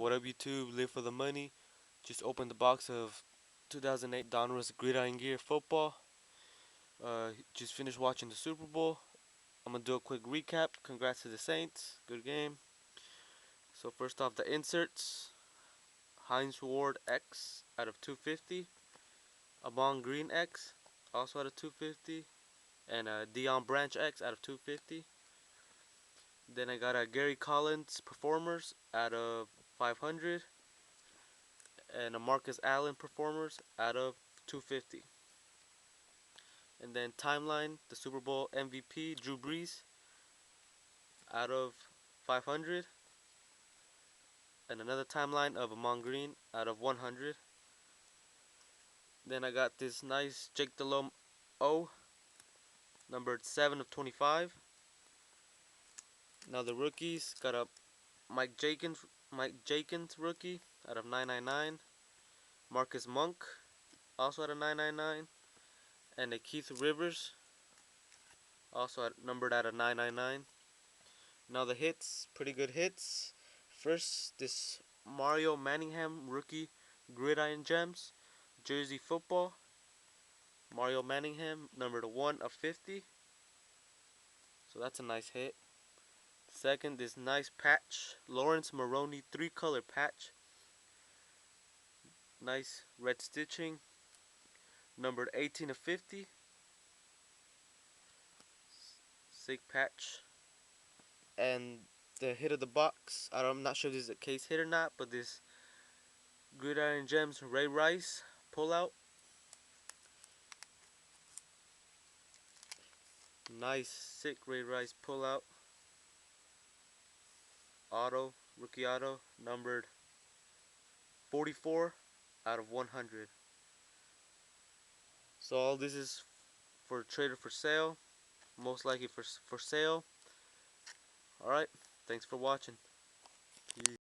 What up, YouTube? Live for the money. Just opened the box of 2008 Donruss Gridiron gear football. Just finished watching the Super Bowl. I'm gonna do a quick recap. Congrats to the Saints. Good game. So first off, the inserts: Heinz Ward X out of 250, Amon Green X also out of 250, and a Dion Branch X out of 250. Then I got a Gary Collins Performers out of 500. And a Marcus Allen Performers out of 250. And then timeline, the Super Bowl MVP Drew Brees out of 500. And another timeline of Amon Green out of 100. Then I got this nice Jake Delhomme O, numbered 7 of 25. Now the rookies got a Mike Jenkins rookie out of 999. Marcus Monk also out of 999. And a Keith Rivers also numbered out of 999. Now the hits, pretty good hits. First, this Mario Manningham rookie Gridiron Gems jersey football. Mario Manningham, numbered 1 of 50. So that's a nice hit. Second, this nice patch, Lawrence Maroney 3-color patch. Nice red stitching, numbered 18 of 50. Sick patch. And the hit of the box, I'm not sure if this is a case hit or not, but this Gridiron Gems Ray Rice pullout. Nice, sick Ray Rice pullout. Auto, rookie auto, numbered 44 out of 100. So all this is for trader for sale, most likely for sale. Alright, thanks for watching. Peace.